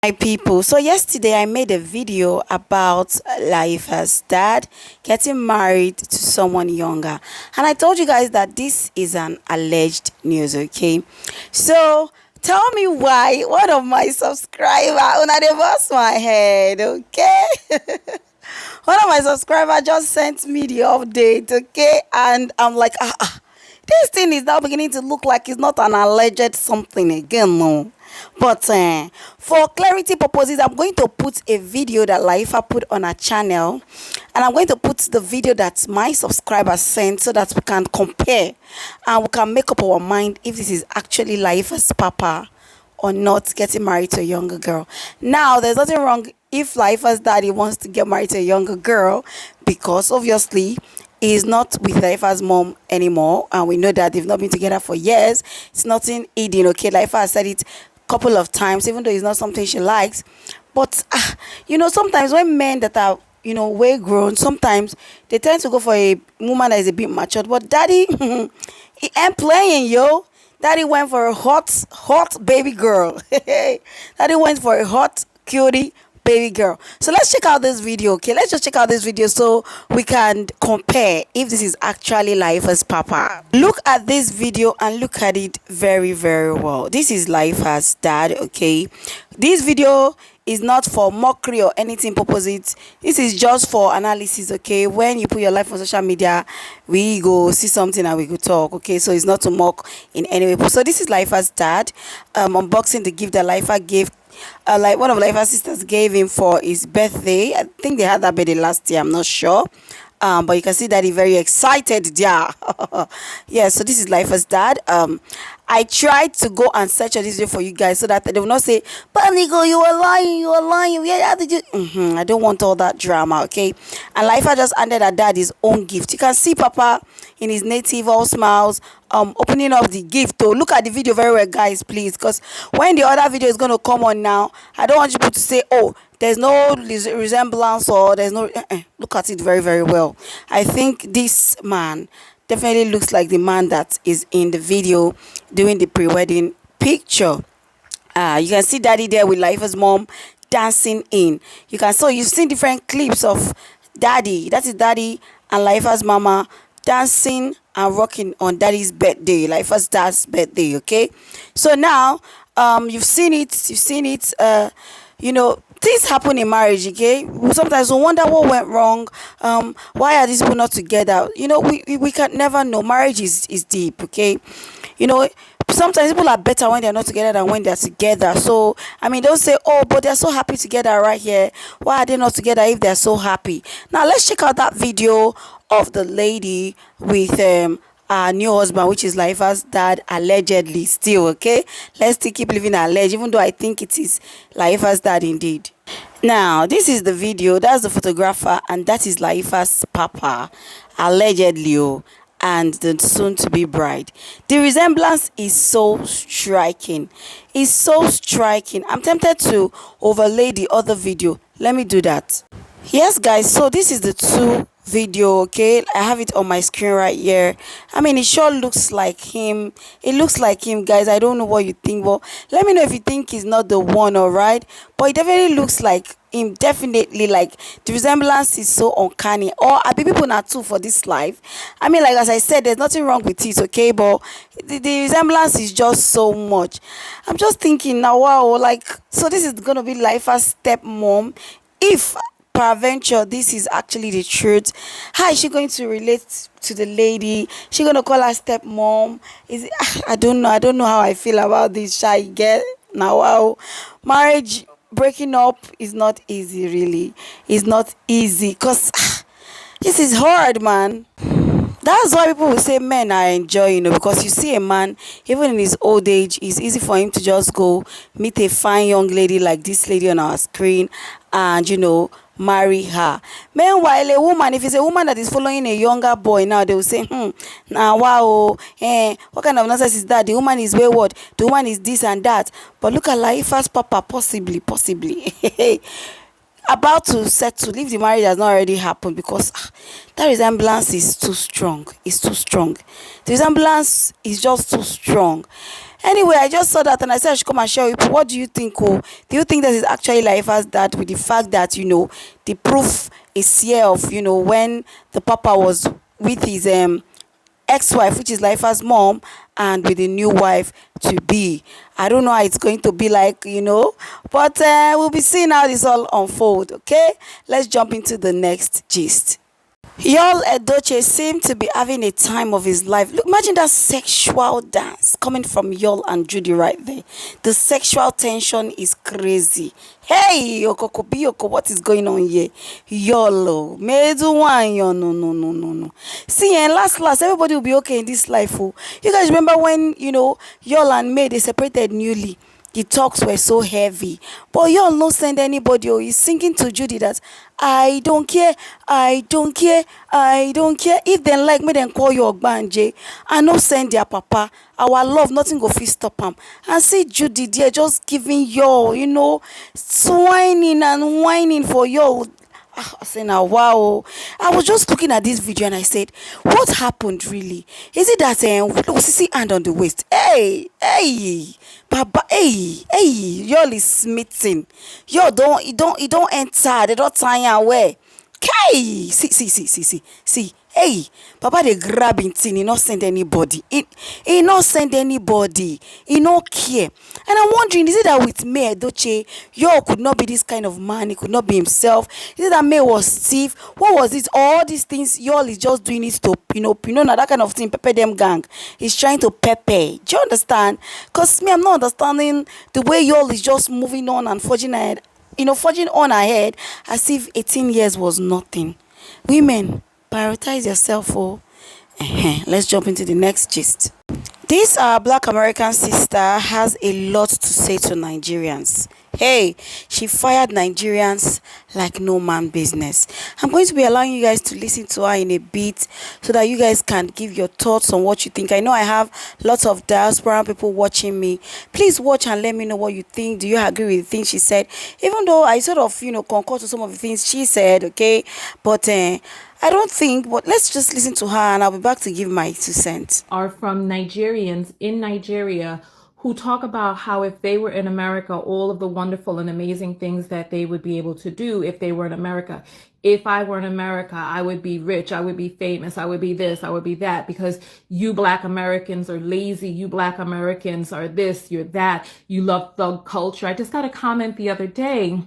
My people, so yesterday I made a video about life as dad getting married to someone younger, and I told you guys that this is an alleged news. Okay, so tell me why one of my subscriber una dey bust my head. Okay, one of my subscriber just sent me the update. Okay, and I'm like, this thing is now beginning to look like it's not an alleged something again. No. But for clarity purposes, I'm going to put a video that Laifa put on her channel, and I'm going to put the video that my subscribers sent so that we can compare and we can make up our mind if this is actually Laifa's papa or not getting married to a younger girl. Now, there's nothing wrong if Laifa's daddy wants to get married to a younger girl, because obviously he's not with Laifa's mom anymore, and we know that they've not been together for years. It's nothing hidden. Okay, Laifa has said it couple of times, even though it's not something she likes. But sometimes when men that are way grown, sometimes they tend to go for a woman that is a bit matured. But daddy, he ain't playing, yo. Daddy went for a hot baby girl. Daddy went for a hot cutie baby girl. So let's check out this video. Okay, let's just check out this video so we can compare if this is actually Laifa's papa. Look at this video and look at it very, very well. This is Laifa's dad. Okay, this video is not for mockery or anything purpose. This is just for analysis. Okay, when you put your life on social media, we go see something and we go talk. Okay, so it's not to mock in any way. So this is Laifa's dad unboxing the gift that Laifa gave, like one of Laifa's sisters gave him for his birthday. I think they had that birthday last year, I'm not sure. But you can see that he's very excited. Yeah. Yeah, so this is Laifa's dad. I tried to go and search on this video for you guys so that they will not say, Panico, you are lying. Yeah, how did you? I don't want all that drama, okay? And Laifa just handed her dad his own gift. You can see Papa in his native, all smiles, opening up the gift. Oh, look at the video very well, guys, please, because when the other video is going to come on now, I don't want people to say, oh, there's no resemblance or there's no look at it very, very well. I think this man definitely looks like the man that is in the video doing the pre-wedding picture. You can see daddy there with Laifa's mom dancing in. You've seen different clips of daddy, that is daddy, and Laifa's mama dancing and rocking on daddy's birthday, Laifa's dad's birthday. Okay, so now you've seen it. Things happen in marriage. Okay, sometimes we wonder what went wrong. Why are these people not together? We can never know. Marriage is deep. Okay, sometimes people are better when they're not together than when they're together. So don't say, oh, but they're so happy together right here, why are they not together if they're so happy? Now let's check out that video of the lady with her new husband, which is Laifa's dad, allegedly still. Okay, let's still keep living alleged, even though I think it is Laifa's dad indeed. Now this is the video, that's the photographer, and that is Laifa's papa, allegedly. And the soon-to-be bride. The resemblance is so striking. It's so striking. I'm tempted to overlay the other video. Let me do that. Yes, guys, so this is the two video. Okay, I have it on my screen right here. It sure looks like him. It looks like him, guys. I don't know what you think, but let me know if you think he's not the one. All right, but it definitely looks like him. Definitely, like, the resemblance is so uncanny. Or are people not too for this life? Like as I said, there's nothing wrong with it. Okay, but the resemblance is just so much. I'm just thinking now, wow, like, so this is gonna be Laifa's stepmom. If peradventure this is actually the truth, how is she going to relate to the lady? She gonna call her stepmom? Is it, I don't know how I feel about this. Shy get now, wow, marriage breaking up is not easy. Really, it's not easy, because this is hard, man. That's why people will say men are enjoying, because you see a man, even in his old age, it's easy for him to just go meet a fine young lady like this lady on our screen and, marry her. Meanwhile, a woman, if it's a woman that is following a younger boy now, they will say, now, wow, what kind of nonsense is that? The woman is wayward, the woman is this and that. But look at Laifa's papa, possibly, about to settle if the marriage has not already happened, because that resemblance is too strong. It's too strong. The resemblance is just too strong. Anyway, I just saw that and I said I should come and share with you. What do you think? Oh, do you think that is actually Laifa's dad, with the fact that, the proof is here of, when the papa was with his ex-wife, which is Laifa's mom, and with the new wife to be. I don't know how it's going to be like, but we'll be seeing how this all unfold. Okay, let's jump into the next gist. Yul Edochie seemed to be having a time of his life. Look, imagine that sexual dance coming from Yul and Judy right there. The sexual tension is crazy. Hey, Okoko Biyoko, what is going on here? Yolo, Medu Wanyo, no. See, and last, everybody will be okay in this life. Oh. You guys remember when, Yul and May, they separated newly? The talks were so heavy, but y'all no send anybody. Oh, he's singing to Judy that I don't care, I don't care, I don't care. If they like me, then call your Ogbanje. I no send their papa. Our love, nothing go fit stop him. And see Judy there just giving y'all, swining and whining for y'all. I said, now, wow. I was just looking at this video and I said, what happened really? Is it that, look, see hand on the waist? Hey, Baba, hey, y'all is smitten. Y'all don't enter. They don't tie away. Okay, see. Hey, Papa, they grabbing thing. He not send anybody. He not send anybody. He no care. And I'm wondering, is it that with May Edochie, y'all could not be this kind of man? He could not be himself. Is it that May was thief? What was it? All these things, y'all is just doing it to, now that kind of thing, pepper them gang. He's trying to pepper. Do you understand? Because me, I'm not understanding the way y'all is just moving on and forging ahead. Forging on ahead as if 18 years was nothing. Women, prioritize yourself. Oh. Let's jump into the next gist. This black American sister has a lot to say to Nigerians. Hey, she fired Nigerians like no man business. I'm going to be allowing you guys to listen to her in a bit so that you guys can give your thoughts on what you think. I know I have lots of diaspora people watching me. Please watch and let me know what you think. Do you agree with the things she said? Even though I sort of, concur to some of the things she said, okay? But I don't think, but let's just listen to her and I'll be back to give my 2 cents. Are from Nigerians in Nigeria who talk about how if they were in America, all of the wonderful and amazing things that they would be able to do if they were in America. If I were in America, I would be rich, I would be famous, I would be this, I would be that, because you black Americans are lazy, you black Americans are this, you're that, you love thug culture. I just got a comment the other day,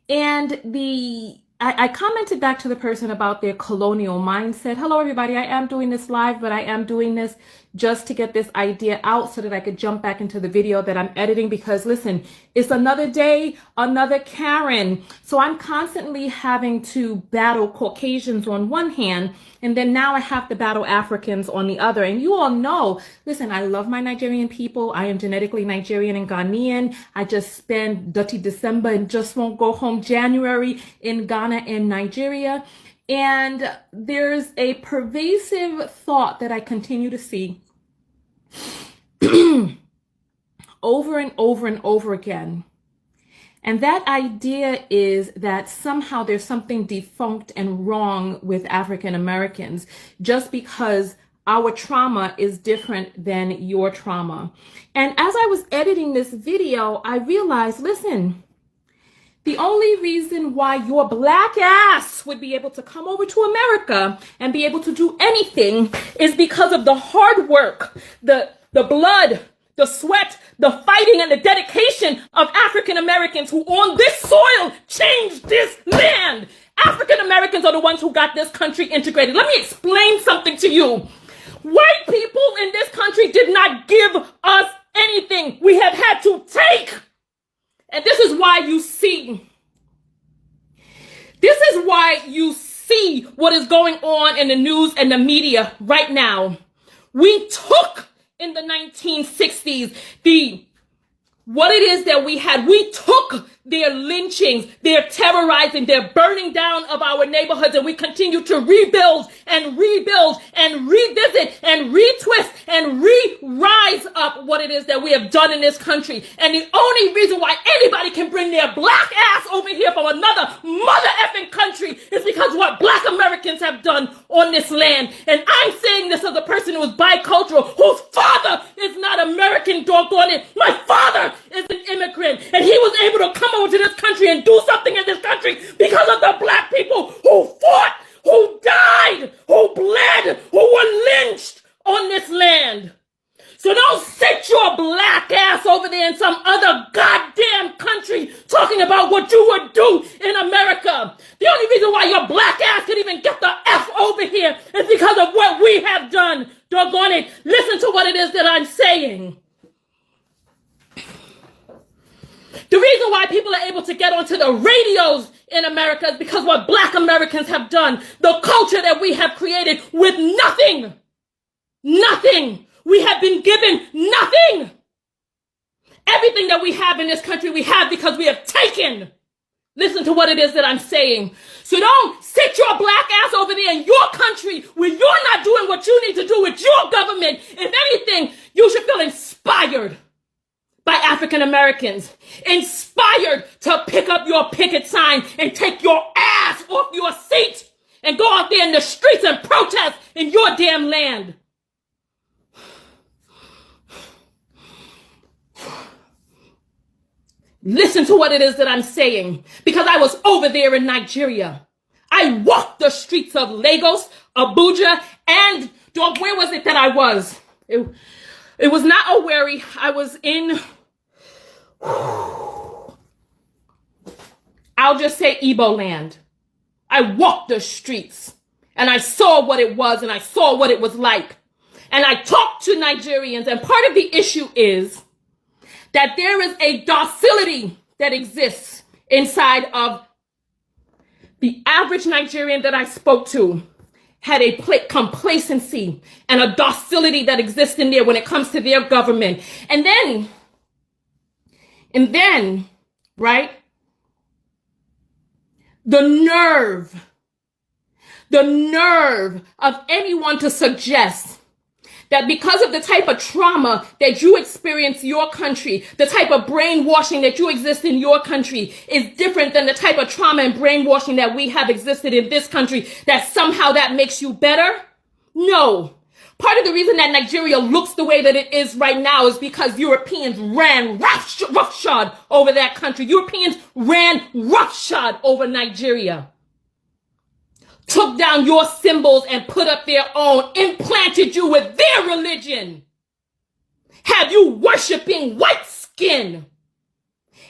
and I commented back to the person about their colonial mindset. Hello, everybody. I am doing this live, but I am doing this just to get this idea out so that I could jump back into the video that I'm editing, because listen, it's another day, another Karen. So I'm constantly having to battle Caucasians on one hand, and then now I have to battle Africans on the other. And you all know, listen, I love my Nigerian people. I am genetically Nigerian and Ghanaian. I just spend dirty December and just won't go home January in Ghana and Nigeria. And there's a pervasive thought that I continue to see over and over and over again. And that idea is that somehow there's something defunct and wrong with African Americans just because our trauma is different than your trauma. And as I was editing this video, I realized, listen, the only reason why your black ass would be able to come over to America and be able to do anything is because of the hard work, the blood, the sweat, the fighting, and the dedication of African Americans who on this soil changed this land. African Americans are the ones who got this country integrated. Let me explain something to you. White people in this country did not give us anything. We have had to take. And this is why you see what is going on in the news and the media right now. We took in the 1960s what it is that we had. We took their lynchings, their terrorizing, their burning down of our neighborhoods, and we continue to rebuild and revisit and retwist and re-rise up what it is that we have done in this country. And the only reason why anybody can bring their black ass over here from another mother effing country is because what black Americans have done on this land. And I'm saying this as a person who is bicultural, whose father is not American, doggone it. My father is an immigrant, and he was able to come over to this country and do something in this country because of the black people who fought, who died, who bled, who were lynched on this land. So don't sit your black ass over there in some other goddamn country talking about what you would do in America. The only reason why your black ass can even get the F over here is because of what we have done. Doggone it. Listen to what it is that I'm saying. The reason why people are able to get onto the radios in America is because what black Americans have done. The culture that we have created with nothing. Nothing. We have been given nothing. Everything that we have in this country, we have because we have taken. Listen to what it is that I'm saying. So don't sit your black ass over there in your country where you're not doing what you need to do with your government. If anything, you should feel inspired by African Americans. Inspired to pick up your picket sign and take your ass off your seat and go out there in the streets and protest in your damn land. Listen to what it is that I'm saying, because I was over there in Nigeria. I walked the streets of Lagos, Abuja, and dog, where was it that I was? It was not Owerri. I was in, I'll just say Igbo land. I walked the streets and I saw what it was and I saw what it was like. And I talked to Nigerians, and part of the issue is that there is a docility that exists inside of the average Nigerian that I spoke to. Had a complacency and a docility that exists in there when it comes to their government. And then, right, the nerve of anyone to suggest that because of the type of trauma that you experience in your country, the type of brainwashing that you exist in your country is different than the type of trauma and brainwashing that we have existed in this country, that somehow that makes you better? No. Part of the reason that Nigeria looks the way that it is right now is because Europeans ran roughshod over that country. Europeans ran roughshod over Nigeria. Took down your symbols and put up their own, implanted you with their religion, have you worshiping white skin.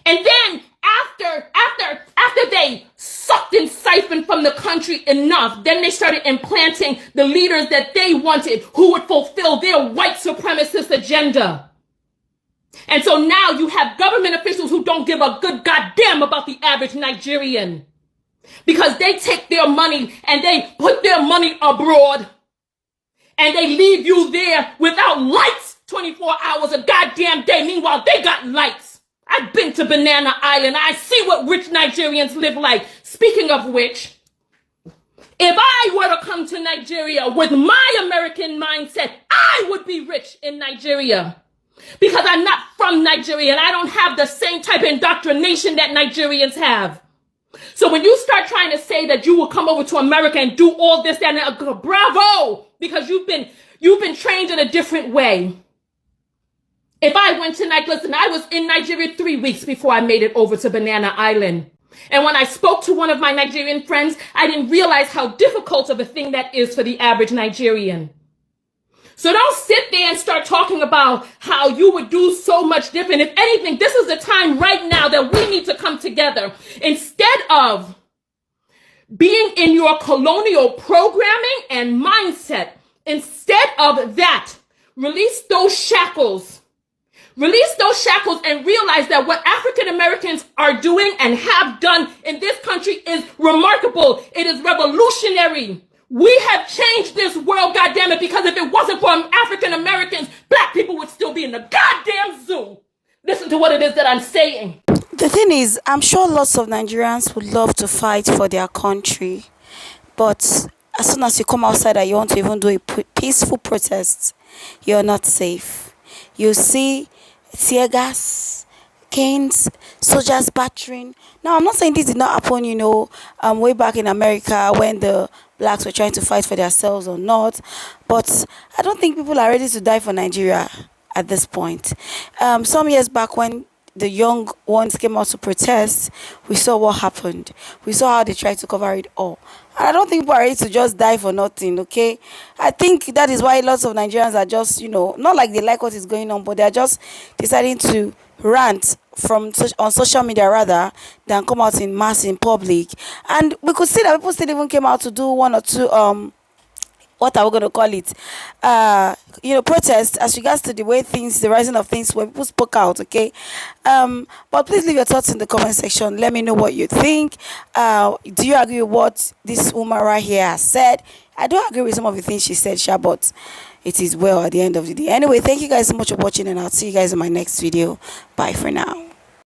And then after they sucked and siphoned from the country enough, then they started implanting the leaders that they wanted, who would fulfill their white supremacist agenda. And so now you have government officials who don't give a good goddamn about the average Nigerian, because they take their money and they put their money abroad and they leave you there without lights 24 hours a goddamn day. Meanwhile, they got lights. I've been to Banana Island. I see what rich Nigerians live like. Speaking of which, if I were to come to Nigeria with my American mindset, I would be rich in Nigeria, because I'm not from Nigeria and I don't have the same type of indoctrination that Nigerians have. So when you start trying to say that you will come over to America and do all this, that, and bravo, because you've been trained in a different way. If I went to listen, I was in Nigeria 3 weeks before I made it over to Banana Island. And when I spoke to one of my Nigerian friends, I didn't realize how difficult of a thing that is for the average Nigerian. So don't sit there and start talking about how you would do so much different. If anything, this is the time right now that we need to come together. Instead of being in your colonial programming and mindset, instead of that, release those shackles. Release those shackles and realize that what African Americans are doing and have done in this country is remarkable. It is revolutionary. We have changed this world, goddammit, because if it wasn't for African Americans, black people would still be in the goddamn zoo. Listen to what it is that I'm saying. The thing is, I'm sure lots of Nigerians would love to fight for their country, but as soon as you come outside and you want to even do a peaceful protest, you're not safe. You see tear gas, canes, soldiers battering. Now, I'm not saying this did not happen, way back in America when the blacks were trying to fight for themselves or not, but I don't think people are ready to die for Nigeria at this point. Some years back when the young ones came out to protest, we saw what happened. We saw how they tried to cover it all. And I don't think people are ready to just die for nothing, okay? I think that is why lots of Nigerians are just, not like they like what is going on, but they're just deciding to rant on social media rather than come out in mass in public. And we could see that people still even came out to do one or two what are we going to call it, protest as regards to the way things, the rising of things, where people spoke out, okay. But please leave your thoughts in the comment section. Let me know what you think. Do you agree with what this woman right here has said? I do agree with some of the things she said, Sha, but it is well at the end of the day. Anyway, thank you guys so much for watching, and I'll see you guys in my next video. Bye for now.